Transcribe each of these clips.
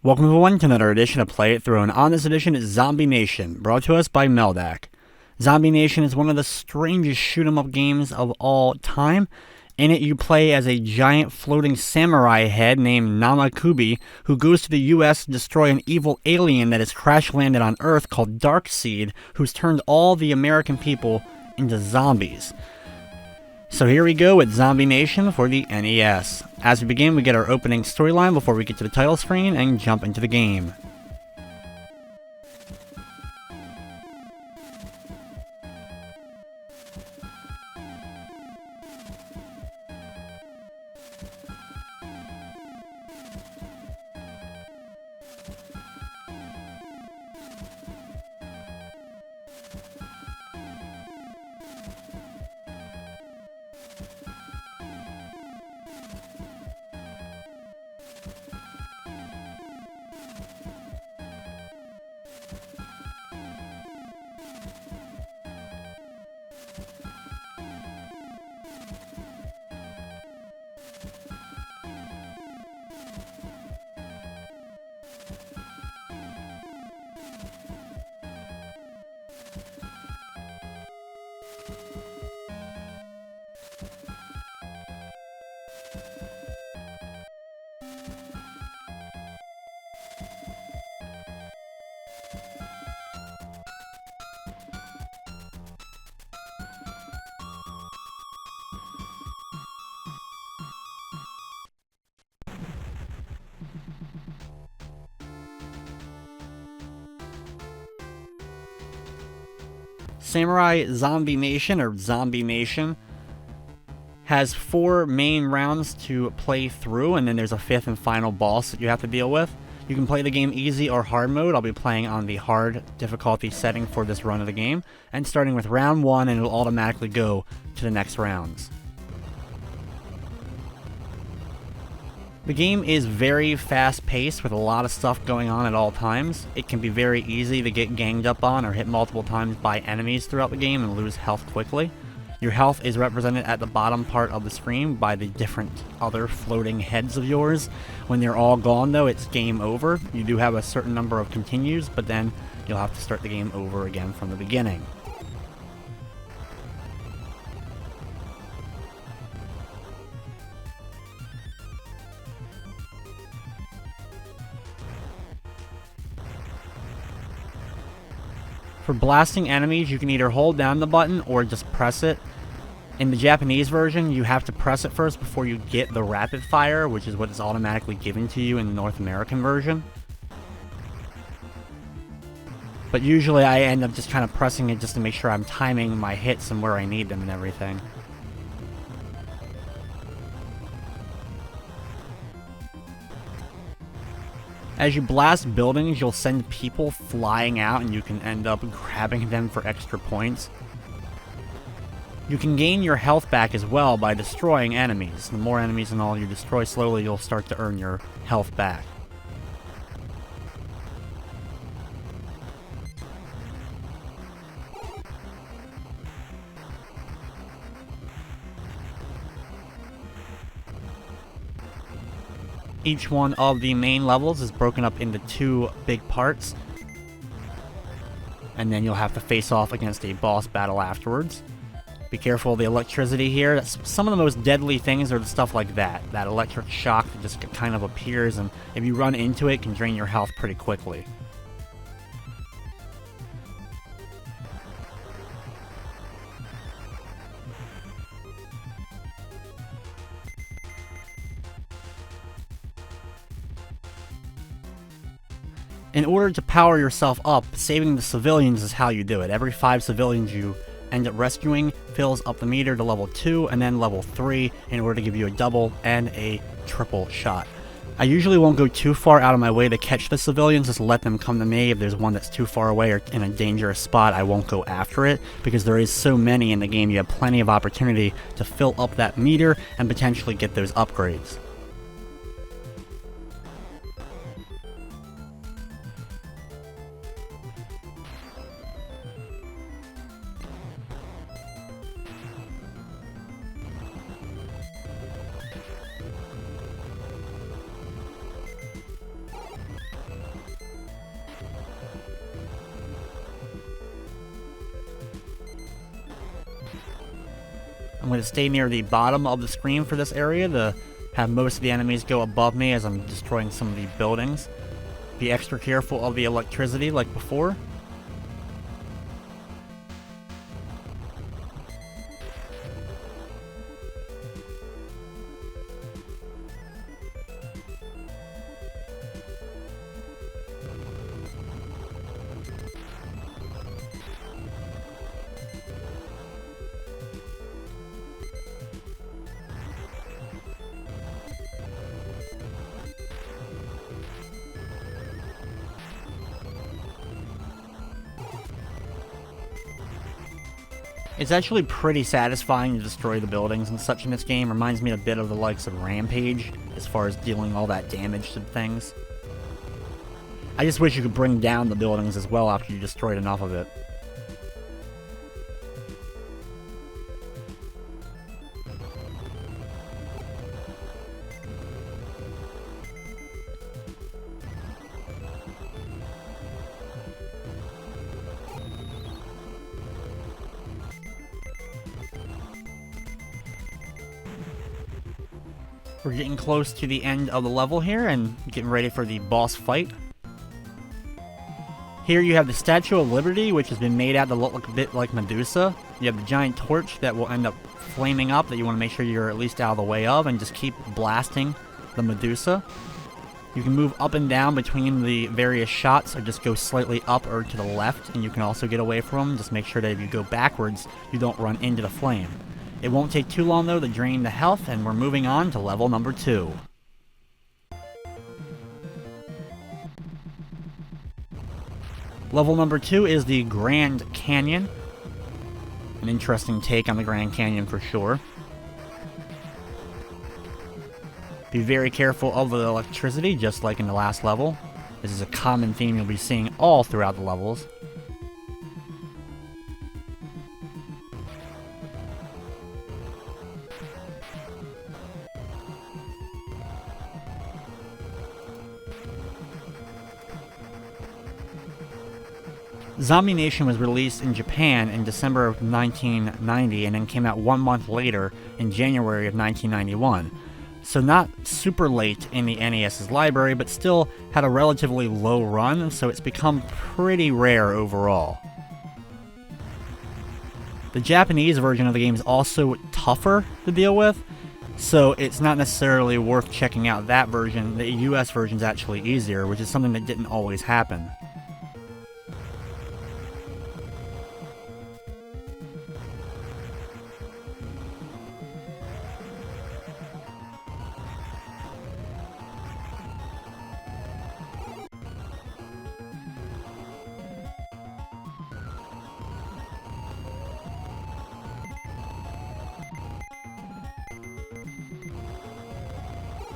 Welcome everyone to another edition of Play It Through, and on this edition is Zombie Nation, brought to us by Meldak. Zombie Nation is one of the strangest shoot-'em-up games of all time. In it, you play as a giant floating samurai head named Namakubi, who goes to the US to destroy an evil alien that has crash-landed on Earth called Darkseid, who's turned all the American people into zombies. So here we go with Zombie Nation for the NES. As we begin, we get our opening storyline before we get to the title screen and jump into the game. Samurai Zombie Nation, or Zombie Nation, has 4 main rounds to play through, and then there's a 5th and final boss that you have to deal with. You can play the game easy or hard mode. I'll be playing on the hard difficulty setting for this run of the game, and starting with round 1, and it'll automatically go to the next rounds. The game is very fast-paced with a lot of stuff going on at all times. It can be very easy to get ganged up on or hit multiple times by enemies throughout the game and lose health quickly. Your health is represented at the bottom part of the screen by the different other floating heads of yours. When they're all gone though, it's game over. You do have a certain number of continues, but then you'll have to start the game over again from the beginning. For blasting enemies, you can either hold down the button or just press it. In the Japanese version, you have to press it first before you get the rapid fire, which is what is automatically given to you in the North American version. But usually I end up just kind of pressing it just to make sure I'm timing my hits and where I need them and everything. As you blast buildings, you'll send people flying out and you can end up grabbing them for extra points. You can gain your health back as well by destroying enemies. The more enemies and all you destroy slowly, you'll start to earn your health back. Each one of the main levels is broken up into 2 big parts, and then you'll have to face off against a boss battle afterwards. Be careful of the electricity here. Some of the most deadly things are the stuff like that. That electric shock that just kind of appears, and if you run into it, it can drain your health pretty quickly. In order to power yourself up, saving the civilians is how you do it. Every 5 civilians you end up rescuing fills up the meter to level 2 and then level 3 in order to give you a double and a triple shot. I usually won't go too far out of my way to catch the civilians, just let them come to me. If there's one that's too far away or in a dangerous spot, I won't go after it, because there is so many in the game. You have plenty of opportunity to fill up that meter and potentially get those upgrades. I'm going to stay near the bottom of the screen for this area to have most of the enemies go above me as I'm destroying some of the buildings. Be extra careful of the electricity like before. It's actually pretty satisfying to destroy the buildings and such in this game. Reminds me a bit of the likes of Rampage, as far as dealing all that damage to things. I just wish you could bring down the buildings as well after you destroyed enough of it. We're getting close to the end of the level here and getting ready for the boss fight. Here you have the Statue of Liberty, which has been made out to look a bit like Medusa. You have the giant torch that will end up flaming up that you want to make sure you're at least out of the way of, and just keep blasting the Medusa. You can move up and down between the various shots, or just go slightly up or to the left, and you can also get away from them. Just make sure that if you go backwards, you don't run into the flame. It won't take too long though to drain the health, and we're moving on to level number 2. Level number 2 is the Grand Canyon. An interesting take on the Grand Canyon for sure. Be very careful of the electricity, just like in the last level. This is a common theme you'll be seeing all throughout the levels. Zombie Nation was released in Japan in December of 1990 and then came out 1 month later in January of 1991. So not super late in the NES's library, but still had a relatively low run, so it's become pretty rare overall. The Japanese version of the game is also tougher to deal with, so it's not necessarily worth checking out that version. The US version is actually easier, which is something that didn't always happen.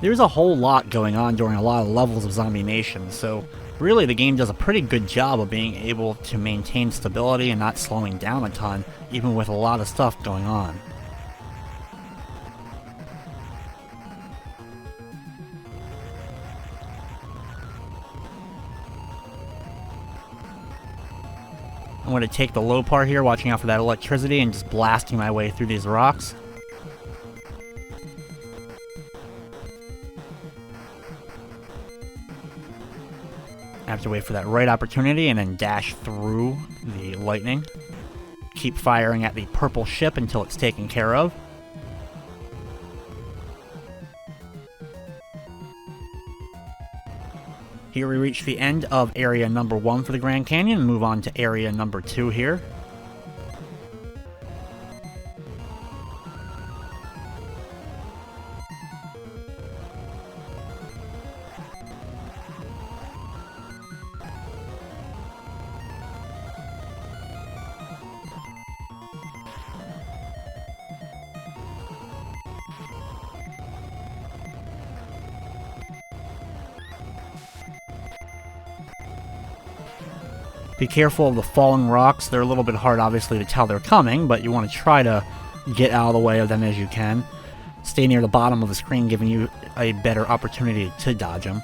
There's a whole lot going on during a lot of levels of Zombie Nation, so really the game does a pretty good job of being able to maintain stability and not slowing down a ton, even with a lot of stuff going on. I'm going to take the low part here, watching out for that electricity and just blasting my way through these rocks. I have to wait for that right opportunity and then dash through the lightning. Keep firing at the purple ship until it's taken care of. Here we reach the end of area number 1 for the Grand Canyon and move on to area number 2 here. Be careful of the falling rocks. They're a little bit hard, obviously, to tell they're coming, but you want to try to get out of the way of them as you can. Stay near the bottom of the screen, giving you a better opportunity to dodge them.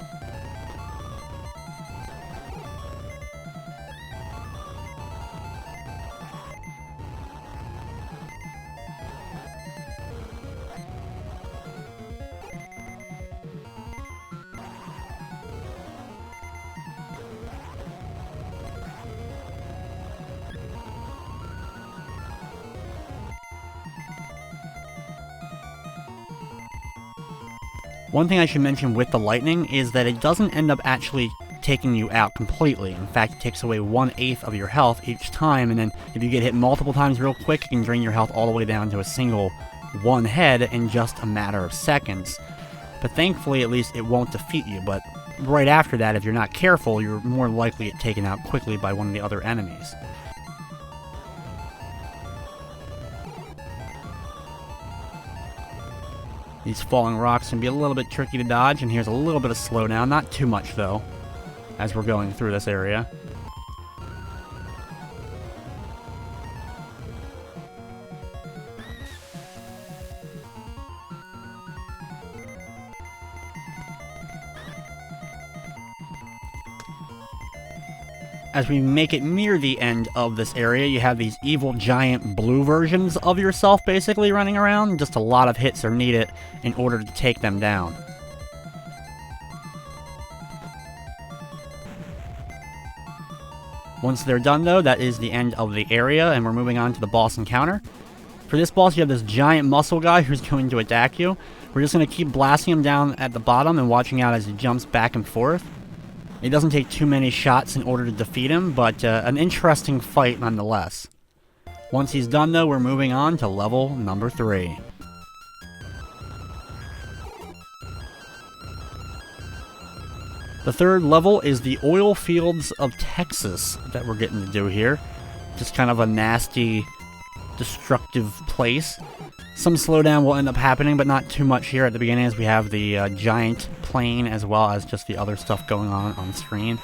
One thing I should mention with the lightning is that it doesn't end up actually taking you out completely. In fact, it takes away 1/8 of your health each time, and then if you get hit multiple times real quick, it can drain your health all the way down to a single one head in just a matter of seconds. But thankfully, at least it won't defeat you, but right after that, if you're not careful, you're more likely to get taken out quickly by one of the other enemies. These falling rocks can be a little bit tricky to dodge, and here's a little bit of slowdown, not too much though, as we're going through this area. As we make it near the end of this area, you have these evil giant blue versions of yourself basically running around. Just a lot of hits are needed in order to take them down. Once they're done though, that is the end of the area, and we're moving on to the boss encounter. For this boss, you have this giant muscle guy who's going to attack you. We're just going to keep blasting him down at the bottom and watching out as he jumps back and forth. It doesn't take too many shots in order to defeat him, but an interesting fight nonetheless. Once he's done though, we're moving on to level number 3. The third level is the oil fields of Texas that we're getting to do here. Just kind of a nasty, destructive place. Some slowdown will end up happening, but not too much here at the beginning, as we have the giant plane as well as just the other stuff going on screen.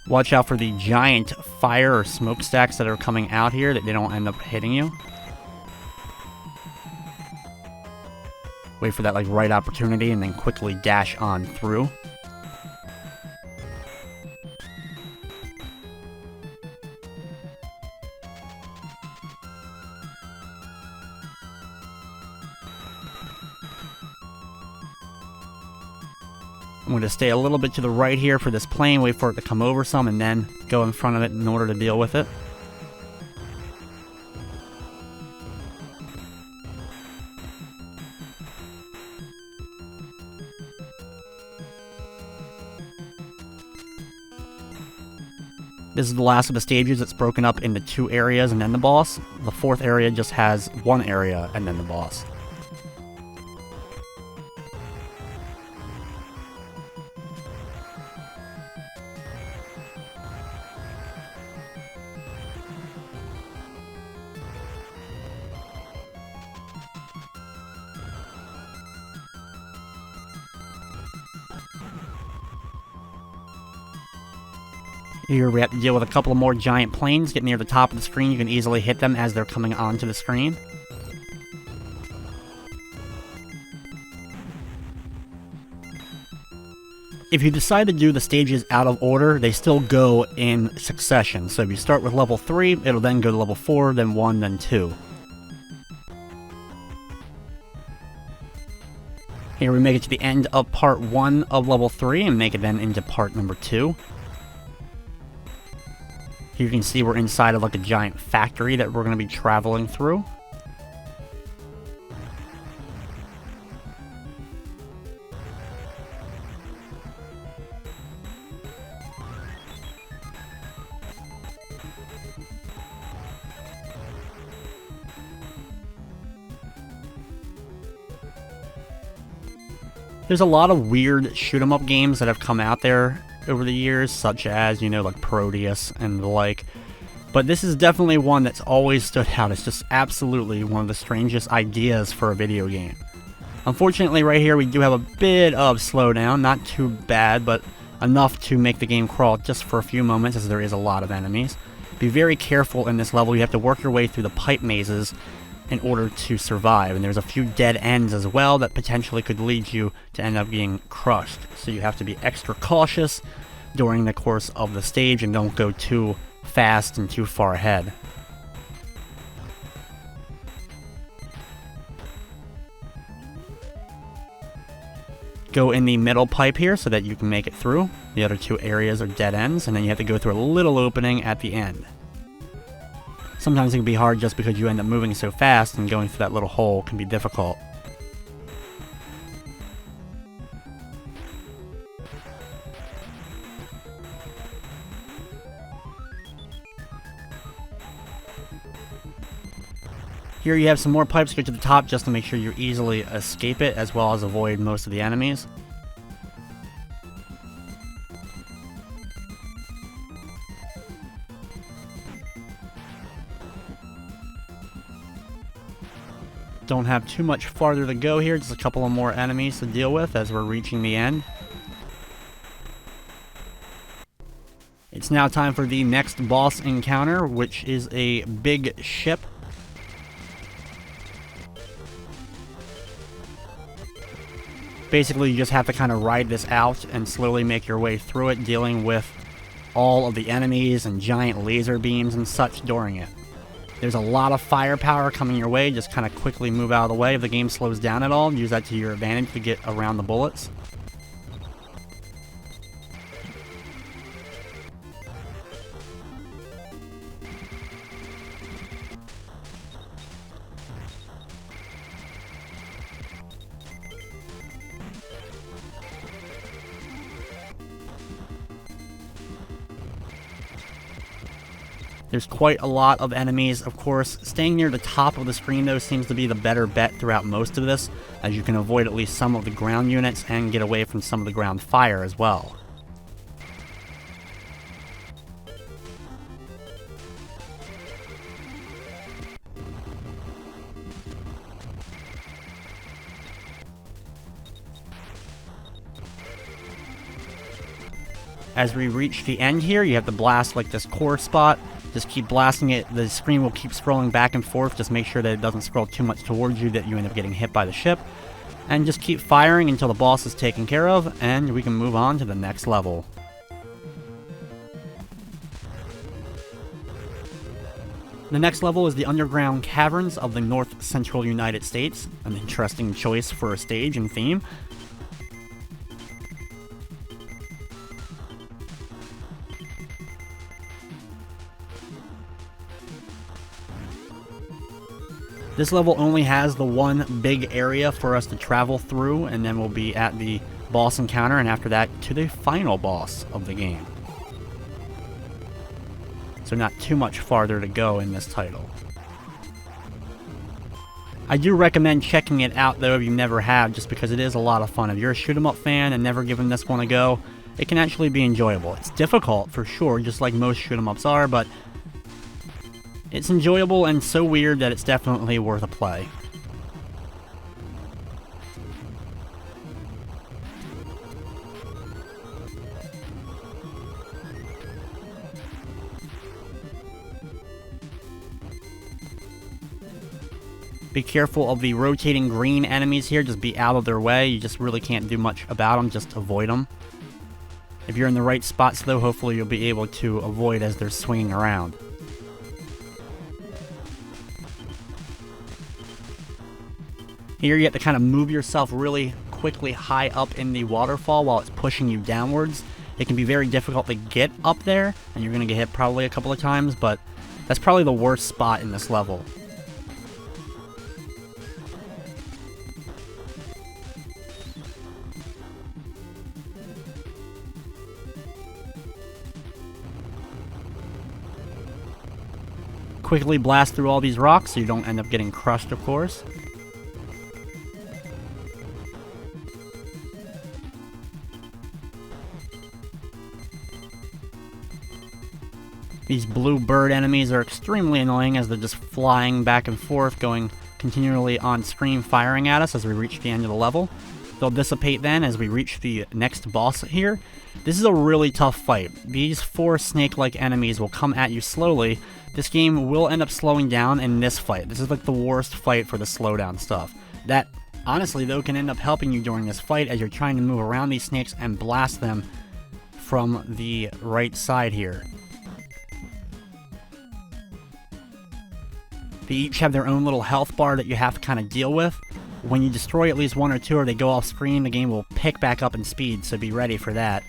Watch out for the giant fire or smokestacks that are coming out here, that they don't end up hitting you. Wait for that right opportunity and then quickly dash on through. I'm going to stay a little bit to the right here for this plane, wait for it to come over some, and then go in front of it in order to deal with it. This is the last of the stages. It's broken up into 2 areas and then the boss. The 4th area just has 1 area and then the boss. Here we have to deal with a couple of more giant planes. Get near the top of the screen, you can easily hit them as they're coming onto the screen. If you decide to do the stages out of order, they still go in succession. So if you start with level 3, it'll then go to level 4, then 1, then 2. Here we make it to the end of part 1 of level 3 and make it then into part number 2. Here you can see we're inside of a giant factory that we're going to be traveling through. There's a lot of weird shoot-'em-up games that have come out there over the years, such as, like Proteus and the like. But this is definitely one that's always stood out. It's just absolutely one of the strangest ideas for a video game. Unfortunately, right here we do have a bit of slowdown. Not too bad, but enough to make the game crawl just for a few moments, as there is a lot of enemies. Be very careful in this level. You have to work your way through the pipe mazes in order to survive, and there's a few dead ends as well that potentially could lead you to end up being crushed. So you have to be extra cautious during the course of the stage and don't go too fast and too far ahead. Go in the middle pipe here so that you can make it through. The other 2 areas are dead ends, and then you have to go through a little opening at the end. Sometimes it can be hard just because you end up moving so fast, and going through that little hole can be difficult. Here you have some more pipes to get to the top just to make sure you easily escape it, as well as avoid most of the enemies. Don't have too much farther to go here, just a couple of more enemies to deal with as we're reaching the end. It's now time for the next boss encounter, which is a big ship. Basically, you just have to kind of ride this out and slowly make your way through it, dealing with all of the enemies and giant laser beams and such during it. There's a lot of firepower coming your way, just kind of quickly move out of the way. If the game slows down at all, use that to your advantage to get around the bullets. There's quite a lot of enemies, of course. Staying near the top of the screen, though, seems to be the better bet throughout most of this, as you can avoid at least some of the ground units and get away from some of the ground fire as well. As we reach the end here, you have to blast like this core spot. Just keep blasting it. The screen will keep scrolling back and forth. Just make sure that it doesn't scroll too much towards you, that you end up getting hit by the ship. And just keep firing until the boss is taken care of, and we can move on to the next level. The next level is the underground caverns of the North Central United States. An interesting choice for a stage and theme. This level only has the one big area for us to travel through, and then we'll be at the boss encounter, and after that to the final boss of the game. So not too much farther to go in this title. I do recommend checking it out though if you never have, just because it is a lot of fun. If you're a shoot 'em up fan and never given this one a go, it can actually be enjoyable. It's difficult for sure, just like most shoot 'em ups are, but it's enjoyable and so weird that it's definitely worth a play. Be careful of the rotating green enemies here, just be out of their way. You just really can't do much about them, just avoid them. If you're in the right spots though, hopefully you'll be able to avoid as they're swinging around. Here you have to kind of move yourself really quickly high up in the waterfall while it's pushing you downwards. It can be very difficult to get up there, and you're going to get hit probably a couple of times, but that's probably the worst spot in this level. Quickly blast through all these rocks so you don't end up getting crushed, of course. These blue bird enemies are extremely annoying as they're just flying back and forth, going continually on screen, firing at us as we reach the end of the level. They'll dissipate then as we reach the next boss here. This is a really tough fight. These 4 snake-like enemies will come at you slowly. This game will end up slowing down in this fight. This is like the worst fight for the slowdown stuff. That, honestly though, can end up helping you during this fight as you're trying to move around these snakes and blast them from the right side here. They each have their own little health bar that you have to kind of deal with. When you destroy at least 1 or 2 or they go off screen, the game will pick back up in speed, so be ready for that.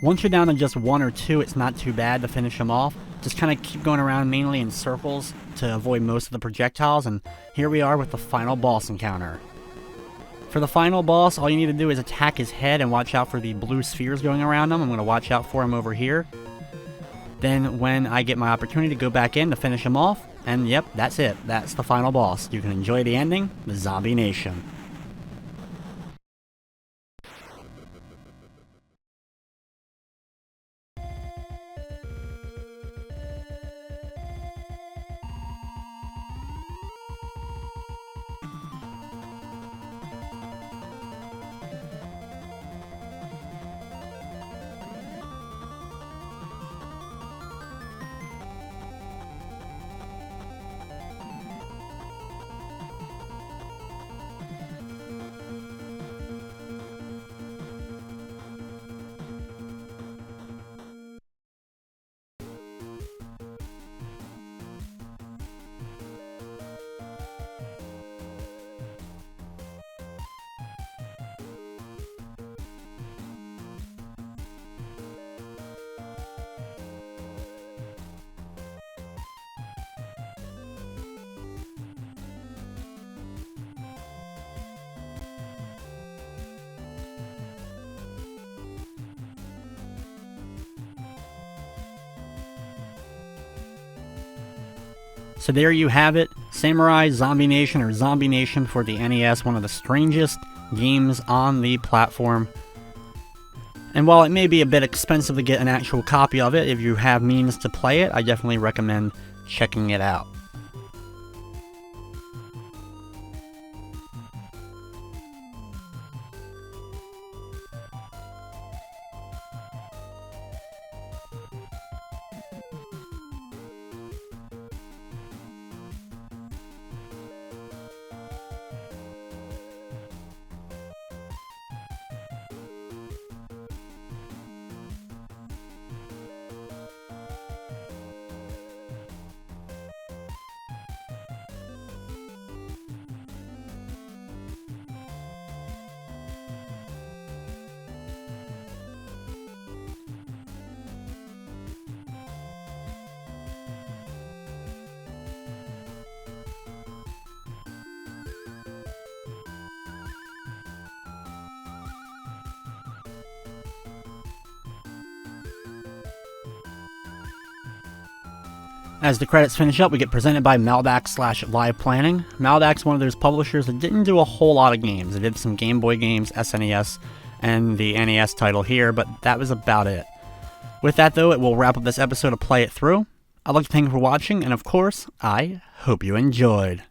Once you're down to just 1 or 2, it's not too bad to finish them off. Just kind of keep going around mainly in circles to avoid most of the projectiles, and here we are with the final boss encounter. For the final boss, all you need to do is attack his head and watch out for the blue spheres going around him. I'm going to watch out for him over here. Then when I get my opportunity to go back in to finish him off, and yep, that's it. That's the final boss. You can enjoy the ending, the Zombie Nation. So there you have it, Samurai Zombie Nation, or Zombie Nation for the NES, one of the strangest games on the platform. And while it may be a bit expensive to get an actual copy of it, if you have means to play it, I definitely recommend checking it out. As the credits finish up, we get presented by Maldac/Live Planning. Maldac's one of those publishers that didn't do a whole lot of games. They did some Game Boy games, SNES, and the NES title here, but that was about it. With that though, it will wrap up this episode of Play It Through. I'd like to thank you for watching, and of course, I hope you enjoyed.